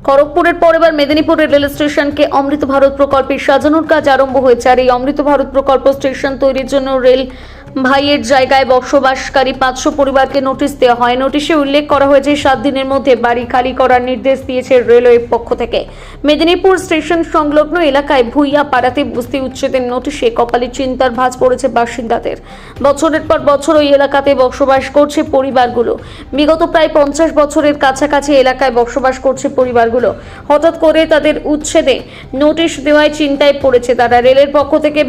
খড়গপুরের পর এবার মেদিনীপুরের রেল স্টেশনকে অমৃত ভারত প্রকল্পে সাজানোর কাজ আরম্ভ হয়েছে। আর এই অমৃত ভারত প্রকল্প স্টেশন তৈরির জন্য রেল ভাইয়ের জায়গায় বসবাসকারী 500 পরিবারকে নোটিশ দেওয়া হয়। নোটিশে উল্লেখ করা হয়েছে 7 দিনের মধ্যে বাড়ি খালি করার নির্দেশ দিয়েছে রেলওয়ের পক্ষ থেকে। মেদিনীপুর স্টেশন সংলগ্ন এলাকায় ভুইয়া পাড়াতে বস্তি উচ্ছেদের নোটিশে কপালে চিন্তার ভাঁজ পড়েছে বাসিন্দাদের। বছরের পর বছর ওই এলাকাতে বসবাস করছে পরিবারগুলো। বিগত প্রায় 50 বছরের কাছাকাছি এলাকায় বসবাস করছে পরিবারগুলো। হঠাৎ করে তাদের উচ্ছেদে নোটিশ দেওয়ায় চিন্তায় পড়েছে তারা। রেলের পক্ষ থেকে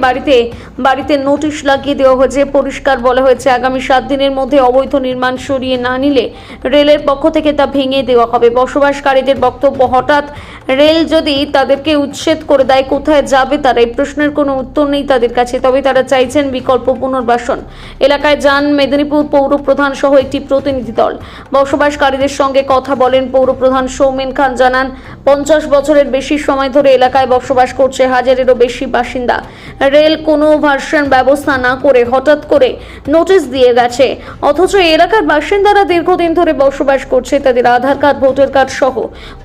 বাড়িতে নোটিশ লাগিয়ে দেওয়া হয়েছে। পরিষ্কার বলা হয়েছে আগামী 7 দিনের মধ্যে অবৈধ নির্মাণ সরিয়ে না নিলে রেলের পক্ষ থেকে তা ভেঙে দেওয়া হবে। বসবাসকারীদের বক্তব্য, হঠাৎ রেল যদি তাদেরকে উচ্ছেদ করে দেয় কোথায় যাবে তারা? এই প্রশ্নের কোনো উত্তর নেই তাদের কাছে। তবে তারা চাইছেন বিকল্প পুনর্বাসন। এলাকায় যান মেদিনীপুর পৌর প্রধান সহ একটি প্রতিনিধি দল। বসবাসকারীদের সঙ্গে কথা বলেন পৌর প্রধান সৌমেন খান। জানান 50 বছরের বেশি সময় ধরে এলাকায় বসবাস করছে হাজারেরও বেশি বাসিন্দা। রেল কোনো ভার্সন ব্যবস্থা না করে হঠাৎ করে নোটিশ দিয়ে গেছে। অথচ এলাকার বাসিন্দারা দীর্ঘদিন ধরে বসবাস করছে, তাদের আধার কার্ড, ভোটার কার্ড সহ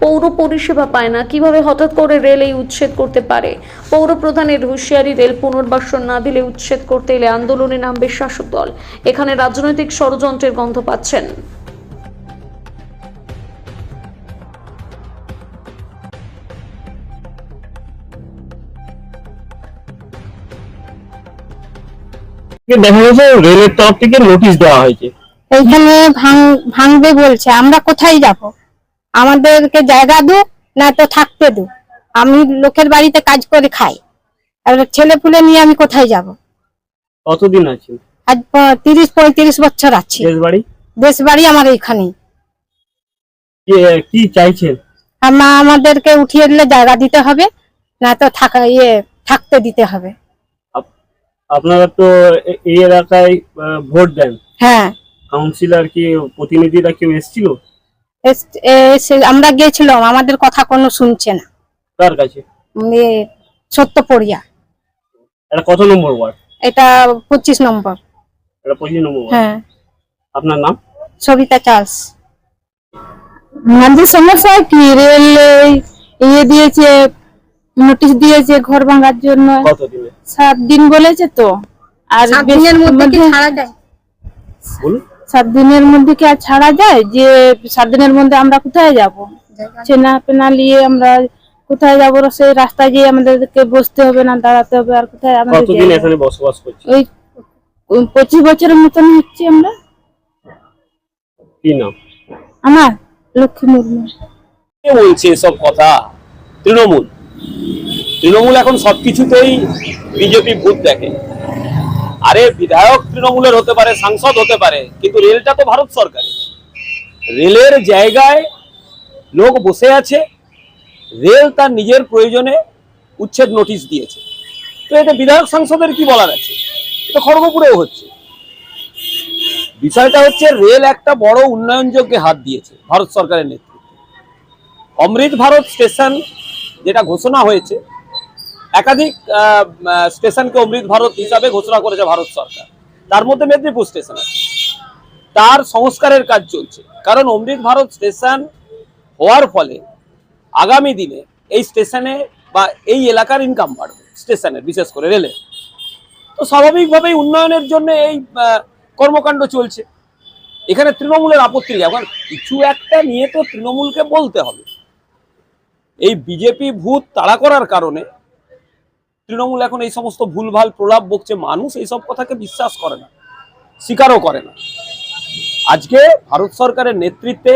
পৌর পরিষেবা পায় না। কিভাবে হঠাৎ করে রেল এই উচ্ছেদ করতে পারে? পৌর প্রধানের হুঁশিয়ারি, রেল পুনর্বাসন না দিলে উচ্ছেদ করতে এলে আন্দোলনে নামবে শাসক দল। এখানে রাজনৈতিক ষড়যন্ত্রের গন্ধ পাচ্ছেন। দেখা গেছে রেলের তরফ থেকে নোটিশ দেওয়া হয়েছে, এইখানে ভাঙবে বলছে। আমরা কোথায় যাব? আমাদেরকে জায়গা দো, না তো থাকতে দো। আমি লোকের বাড়িতে কাজ করে খাই, আর ছেলে পুলে নিয়ে আমি কোথায় যাব? কতদিন আছে? আজ 30-35 বছর আছে। দেশ বাড়ি আমার এইখানে। কি চাইছেন? আমাদেরকে উঠিয়ে দিলে জায়গা দিতে হবে, না তো থাকতে দিতে হবে। আপনারা তো এই এলাকায় ভোট দেন। হ্যাঁ। কাউন্সিলর কি প্রতিনিধিরা কেউ এসেছিল? আমরা গেছিলাম, আমাদের কথা কোনো শুনছে না। কার কাছে? সত্যপড়িয়া। এটা কত নম্বর ওয়ার্ড? এটা 25 নম্বর। এটা 25 নম্বর ওয়ার্ড। হ্যাঁ। আপনার নাম? সবিতা চার্লস। আমাদের সমস্যা কি, রেল দিয়েছে, নোটিশ দিয়েছে ঘর ভাঙার জন্য। কতদিনে? 7 দিন বলেছে তো। আর 7 দিনের মধ্যে কি ছাড়া যায়? বলুন। 7 দিনের মধ্যে কি আর ছাড়া যায়? যে 7 দিনের মধ্যে আমরা কোথায় যাব? চেনা পেনা নিয়ে আমরা কোথায় যাব? সেই রাস্তায় গিয়ে আমাদেরকে বসতে হবে, না দাঁড়াতে হবে? আর কোথায় আমাদের? কতদিন এখানে বসবাস করছি? ওই 25 বছরের মতন হচ্ছে আমরা। কি নাম? আমার লক্ষ্মী মুর্মু। কে বলছে এসব কথা? তৃণমূল এখন সবকিছুতেই বিজেপি ভূত দেখে। আরে বিধায়ক তৃণমূলের হতে পারে, সাংসদ হতে পারে, কিন্তু রেলটা তো ভারত সরকারের। রেলের জায়গায় লোক বসে আছে, রেল তার নিজের প্রয়োজনে উচ্ছেদ নোটিশ দিয়েছে। তো এটা বিধায়ক সাংসদের কি বলার আছে? এটা খড়গপুরেও হচ্ছে। বিষয়টা হচ্ছে রেল একটা বড় উন্নয়ন যজ্ঞে হাত দিয়েছে ভারত সরকারের নেতৃত্বে। অমৃত ভারত স্টেশন যেটা ঘোষণা হয়েছে, একাধিক স্টেশনকে অমৃত ভারত হিসাবে ঘোষণা করেছে ভারত সরকার। তার মধ্যে মেদিনীপুর স্টেশন আছে। তার সংস্কারের কাজ চলছে, কারণ অমৃত ভারত স্টেশন হওয়ার ফলে আগামী দিনে এই স্টেশনে বা এই এলাকার ইনকাম বাড়বে, স্টেশনের বিশেষ করে রেলের। তো স্বাভাবিকভাবেই উন্নয়নের জন্য এই কর্মকাণ্ড চলছে। এখানে তৃণমূলের আপত্তি নেই। এখন কিছু একটা নিয়ে তো তৃণমূলকে বলতে হবে। এই বিজেপি ভূত তাড়া করার কারণে তৃণমূল এখন এই সমস্ত ভুলভাল প্রলাপ বকছে। মানুষ এইসব কথাকে বিশ্বাস করে না, স্বীকারও করে না। আজকে ভারত সরকারের নেতৃত্বে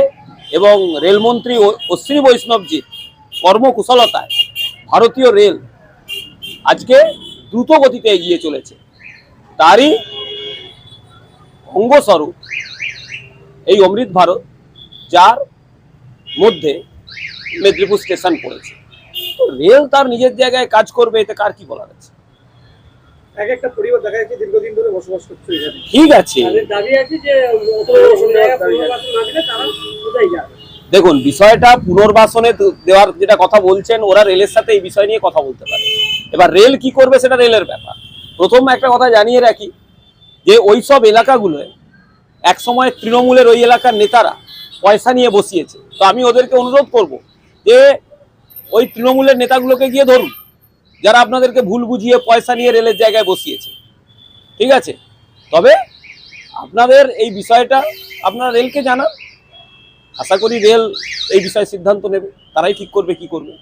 এবং রেলমন্ত্রী অশ্বিনী বৈষ্ণবজির কর্মকুশলতায় ভারতীয় রেল আজকে দ্রুত গতিতে এগিয়ে চলেছে। তারই অঙ্গস্বরূপ এই অমৃত ভারত, যার মধ্যে মেদিনীপুর স্টেশন পড়েছে। তো রেল তার নিজের জায়গায় কাজ করবে, এতে কার কি বলার আছে? এক একটা পরিবার দেখা যাচ্ছে দীর্ঘদিন ধরে বসবাস করছে এখানে। ঠিক আছে, দাবি আছে যে দেখুন বিষয়টা পুনর্বাসনে দেওয়ার যেটা কথা বলছেন, ওরা রেলের সাথে এই বিষয় নিয়ে কথা বলতে পারে। এবার রেল কি করবে সেটা রেলের ব্যাপার। প্রথম একটা কথা জানিয়ে রাখি যে ওইসব এলাকাগুলোয় একসময় তৃণমূলের ওই এলাকার নেতারা পয়সা নিয়ে বসিয়েছে। তো আমি ওদেরকে অনুরোধ করব যে ওই তৃণমূলের নেতাগুলোকে গিয়ে ধরুন, যারা আপনাদেরকে ভুল বুঝিয়ে পয়সা নিয়ে রেলের জায়গায় বসিয়েছে। ঠিক আছে, তবে আপনাদের এই বিষয়টা আপনারা রেলকে জানান, আশা করি রেল এই বিষয়ে সিদ্ধান্ত নেবে, তারাই ঠিক করবে কি করবে।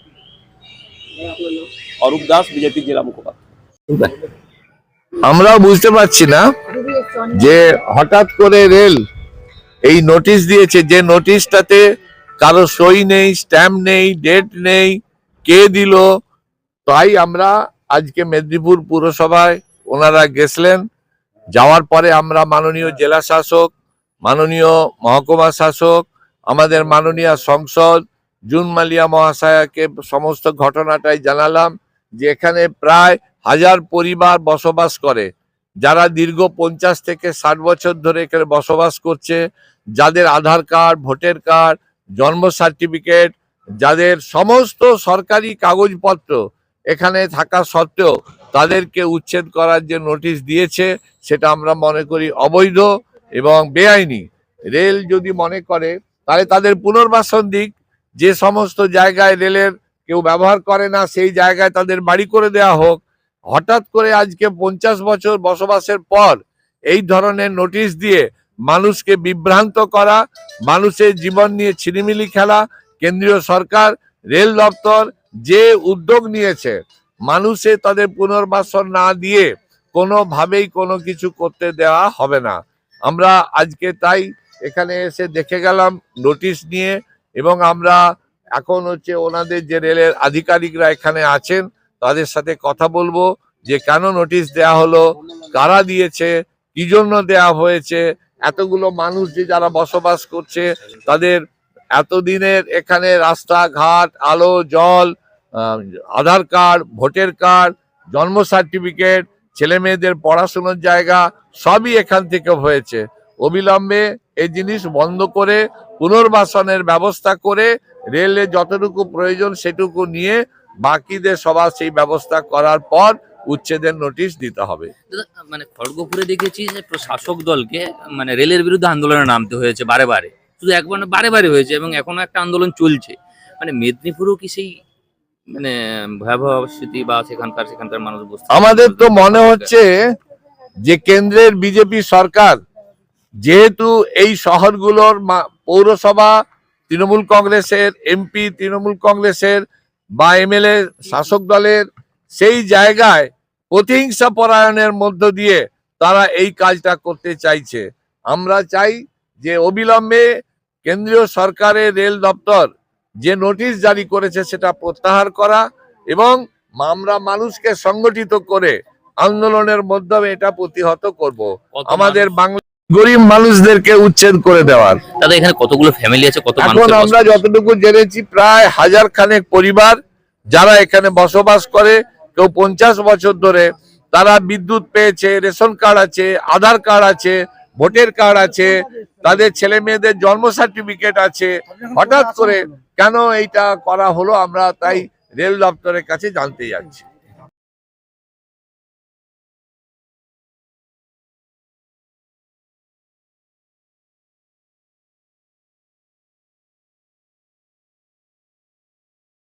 অরূপ দাস, বিজেপি জেলা মুখপাত্র। আমরাও বুঝতে পারছি না যে হঠাৎ করে রেল এই নোটিশ দিয়েছে, যে নোটিশটাতে কারো সই নেই, স্ট্যাম্প নেই, ডেট নেই, কে দিল। তাই আমরা আজকে মেদিনীপুর পুরসভায় ওনারা গেছিলেন, যাওয়ার পরে আমরা মাননীয় জেলা শাসক, মাননীয় মহকুমা শাসক, আমাদের মাননীয় সংসদ জুন মালিয়া মহাশয়াকে সমস্ত ঘটনাটাই জানালাম, যে এখানে প্রায় 1000 পরিবার বসবাস করে, যারা দীর্ঘ 50 থেকে 60 বছর ধরে এখানে বসবাস করছে, যাদের আধার কার্ড, ভোটার কার্ড, জন্ম সার্টিফিকেট, যাদের সমস্ত সরকারি কাগজপত্র এখানে থাকা সত্ত্বেও তাদেরকে উচ্ছেদ করার যে নোটিশ দিয়েছে, সেটা আমরা মনে করি অবৈধ এবং বেআইনি। রেল যদি মনে করে তাহলে তাদের পুনর্বাসন দিক, যে সমস্ত জায়গায় রেলের কেউ ব্যবহার করে না সেই জায়গায় তাদের বাড়ি করে দেওয়া হোক। হঠাৎ করে আজকে 50 বছর বসবাসের পর এই ধরনের নোটিশ দিয়ে মানুষকে বিভ্রান্ত করা, মানুষের জীবন নিয়ে ছিনিমিনি খেলা, কেন্দ্রীয় সরকার রেল দপ্তর যে উদ্যোগ নিয়েছে, মানুষে তাদের পুনর্বাসন না দিয়ে কোনোভাবেই কোনো কিছু করতে দেওয়া হবে না। আমরা আজকে তাই এখানে এসে দেখে গেলাম নোটিশ নিয়ে, এবং আমরা এখন ওনাদের যে রেলের আধিকারিকরা এখানে আছেন তাদের সাথে কথা বলবো যে কেন নোটিশ দেয়া হলো, কারা দিয়েছে, কি জন্য দেয়া হয়েছে। এতগুলো মানুষ যে যারা বসবাস করছে, তাদের এতদিনের এখানে রাস্তাঘাট, আলো জল, আধার কার্ড, ভোটার কার্ড, জন্ম সার্টিফিকেট, ছেলে মেয়েদের পড়াশোনার জায়গা সবই এখান থেকে হয়েছে। অবিলম্বে এই জিনিস বন্ধ করে পুনর্বাসনের ব্যবস্থা করে রেলে যতটুকু প্রয়োজন সেটুকু নিয়ে বাকিদের সবার সেই ব্যবস্থা করার পর উচ্ছেদের নোটিশ দিতে হবে। মানে খড়গপুরে দেখেছি যে শাসক দলকে মানে রেলের বিরুদ্ধে আন্দোলনে নামতে হয়েছে বারে বারে, শুধু একবার না বারে বারে হয়েছে, এবং এখনো একটা আন্দোলন চলছে। মানে মেদিনীপুরও কি সেই মানে ভয়াবহ স্থিতি বা সেখানকার মানুষ বুঝতে? আমাদের তো মনে হচ্ছে যে কেন্দ্রের বিজেপি সরকার যেহেতু এই শহরগুলোর পৌরসভা তৃণমূল কংগ্রেসের, এমপি তৃণমূল কংগ্রেসের বা এমএলএ শাসক দলের, সেই জায়গায় প্রতিহিংসা পরায়ণের মধ্য দিয়ে তারা এই কাজটা করতে চাইছে। আমরা চাই যে অবিলম্বে কেন্দ্রীয় সরকারের রেল দপ্তর যে নোটিশ জারি করেছে সেটা প্রত্যাহার করা, এবং আমরা মানুষকে সংগঠিত করে আন্দোলনের মাধ্যমে এটা প্রতিহত করব। আমাদের বাংলা গরিব মানুষদেরকে উচ্ছেদ করে দেওয়ার। দাদা এখানে কতগুলো ফ্যামিলি আছে, কত মানুষ? এখন আমরা যতটুকু জেনেছি প্রায় 1000 খানেক পরিবার যারা এখানে বসবাস করে, কেউ 50 বছর ধরে, তারা বিদ্যুৎ পেয়েছে, রেশন কার্ড আছে, আধার কার্ড আছে, ভোটার কার্ড আছে, তাদের ছেলে মেয়েদের জন্ম সার্টিফিকেট আছে। হঠাৎ করে কেন এইটা করা হলো আমরা তাই রেল দপ্তরের কাছে জানতে যাচ্ছি।